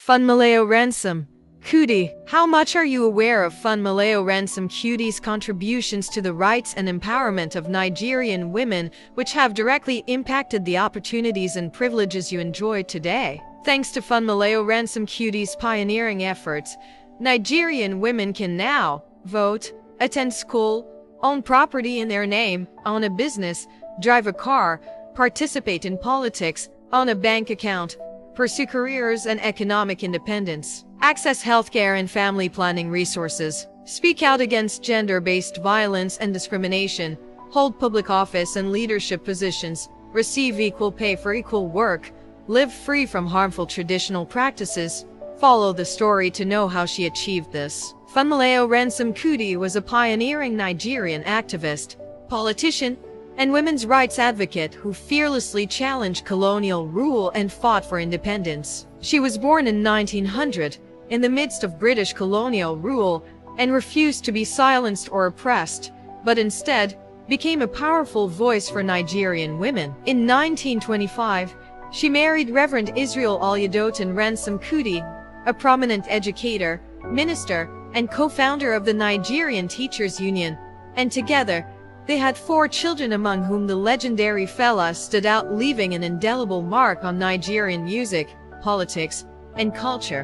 Funmilayo Ransome, Kuti. How much are you aware of Funmilayo Ransome Kuti's contributions to the rights and empowerment of Nigerian women, which have directly impacted the opportunities and privileges you enjoy today? Thanks to Funmilayo Ransome Kuti's pioneering efforts, Nigerian women can now vote, attend school, own property in their name, own a business, drive a car, participate in politics, own a bank account, pursue careers and economic independence, access healthcare and family planning resources, speak out against gender-based violence and discrimination, hold public office and leadership positions, receive equal pay for equal work, live free from harmful traditional practices. Follow the story to know how she achieved this. Funmilayo Ransome Kuti was a pioneering Nigerian activist, politician, and women's rights advocate who fearlessly challenged colonial rule and fought for independence. She was born in 1900, in the midst of British colonial rule, and refused to be silenced or oppressed, but instead became a powerful voice for Nigerian women. In 1925, she married Reverend Israel Oluwadoyin Ransome Kuti, a prominent educator, minister, and co-founder of the Nigerian Teachers Union, and together, they had 4 children, among whom the legendary Kella stood out, leaving an indelible mark on Nigerian music, politics, and culture.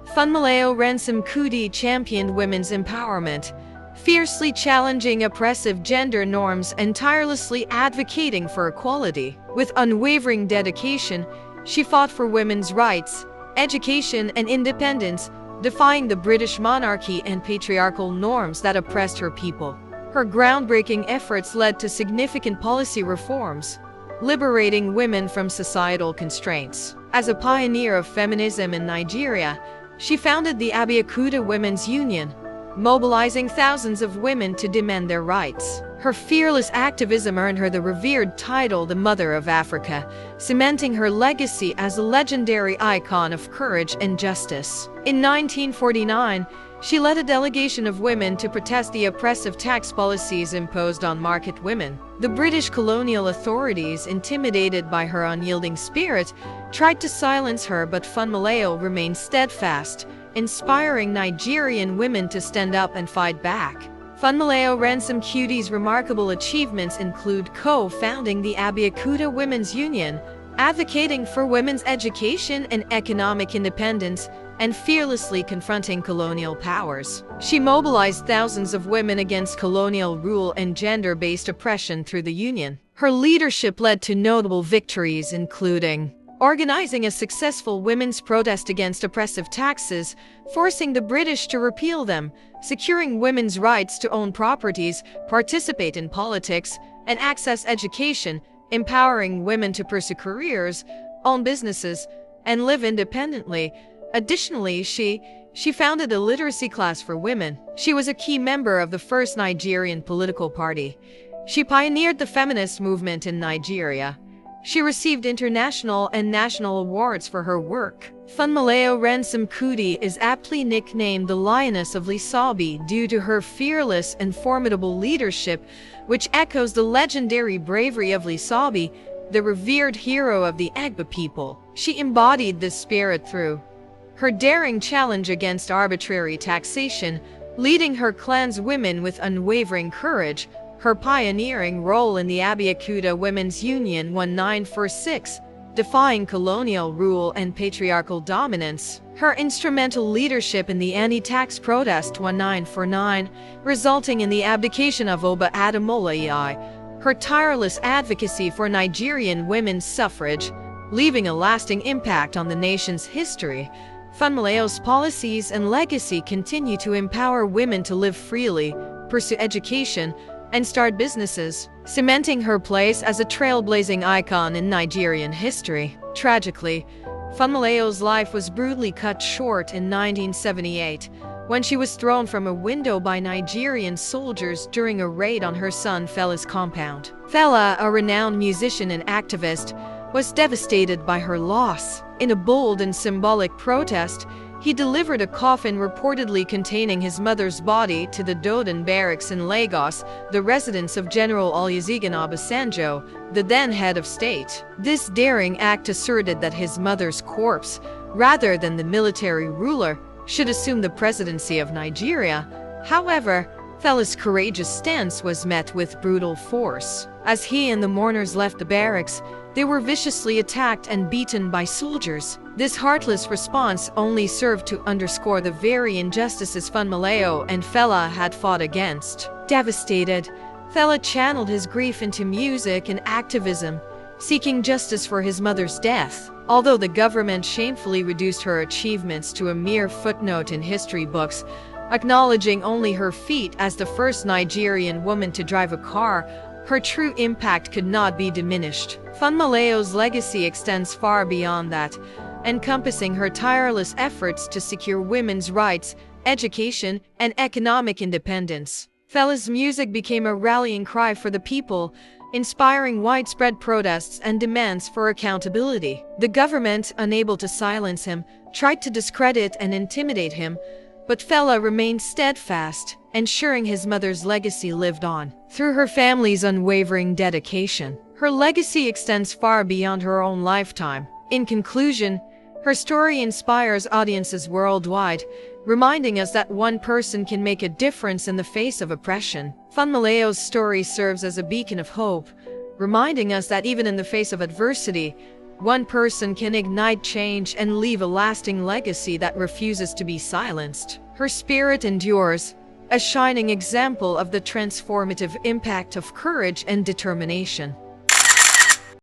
Funmilayo Ransome Kuti championed women's empowerment, fiercely challenging oppressive gender norms and tirelessly advocating for equality. With unwavering dedication, she fought for women's rights, education, and independence, defying the British monarchy and patriarchal norms that oppressed her people. Her groundbreaking efforts led to significant policy reforms, liberating women from societal constraints. As a pioneer of feminism in Nigeria, she founded the Abeokuta Women's Union, mobilizing thousands of women to demand their rights. Her fearless activism earned her the revered title the Mother of Africa, cementing her legacy as a legendary icon of courage and justice. In 1949, she led a delegation of women to protest the oppressive tax policies imposed on market women. The British colonial authorities, intimidated by her unyielding spirit, tried to silence her, but Funmilayo remained steadfast, inspiring Nigerian women to stand up and fight back. Funmilayo Ransome Kuti's remarkable achievements include co-founding the Abeokuta Women's Union, advocating for women's education and economic independence, and fearlessly confronting colonial powers. She mobilized thousands of women against colonial rule and gender-based oppression through the union. Her leadership led to notable victories, including organizing a successful women's protest against oppressive taxes, forcing the British to repeal them, securing women's rights to own properties, participate in politics, and access education, empowering women to pursue careers, own businesses, and live independently. Additionally, she founded a literacy class for women. She was a key member of the first Nigerian political party. She pioneered the feminist movement in Nigeria. She received international and national awards for her work. Funmilayo Ransome Kuti is aptly nicknamed the Lioness of Lisabi due to her fearless and formidable leadership, which echoes the legendary bravery of Lisabi, the revered hero of the Egba people. She embodied this spirit through her daring challenge against arbitrary taxation, leading her clan's women with unwavering courage, her pioneering role in the Abeokuta Women's Union 1946, defying colonial rule and patriarchal dominance, her instrumental leadership in the anti-tax protest 1949, resulting in the abdication of Oba Ademola, her tireless advocacy for Nigerian women's suffrage, leaving a lasting impact on the nation's history. Funmilayo's policies and legacy continue to empower women to live freely, pursue education, and start businesses, cementing her place as a trailblazing icon in Nigerian history. Tragically, Funmilayo's life was brutally cut short in 1978, when she was thrown from a window by Nigerian soldiers during a raid on her son Fella's compound. Kella, a renowned musician and activist, was devastated by her loss. In a bold and symbolic protest, he delivered a coffin reportedly containing his mother's body to the Dodon barracks in Lagos, the residence of General Olusegun Obasanjo, the then head of state. This daring act asserted that his mother's corpse, rather than the military ruler, should assume the presidency of Nigeria. However, Fella's courageous stance was met with brutal force. As he and the mourners left the barracks, they were viciously attacked and beaten by soldiers. This heartless response only served to underscore the very injustices Funmilayo and Fella had fought against. Devastated, Fella channeled his grief into music and activism, seeking justice for his mother's death. Although the government shamefully reduced her achievements to a mere footnote in history books, acknowledging only her feat as the first Nigerian woman to drive a car, her true impact could not be diminished. Funmilayo's legacy extends far beyond that, encompassing her tireless efforts to secure women's rights, education, and economic independence. Fella's music became a rallying cry for the people, inspiring widespread protests and demands for accountability. The government, unable to silence him, tried to discredit and intimidate him, but Fella remained steadfast, ensuring his mother's legacy lived on. Through her family's unwavering dedication, her legacy extends far beyond her own lifetime. In conclusion, her story inspires audiences worldwide, reminding us that one person can make a difference in the face of oppression. Funmilayo's story serves as a beacon of hope, reminding us that even in the face of adversity, one person can ignite change and leave a lasting legacy that refuses to be silenced. Her spirit endures, a shining example of the transformative impact of courage and determination.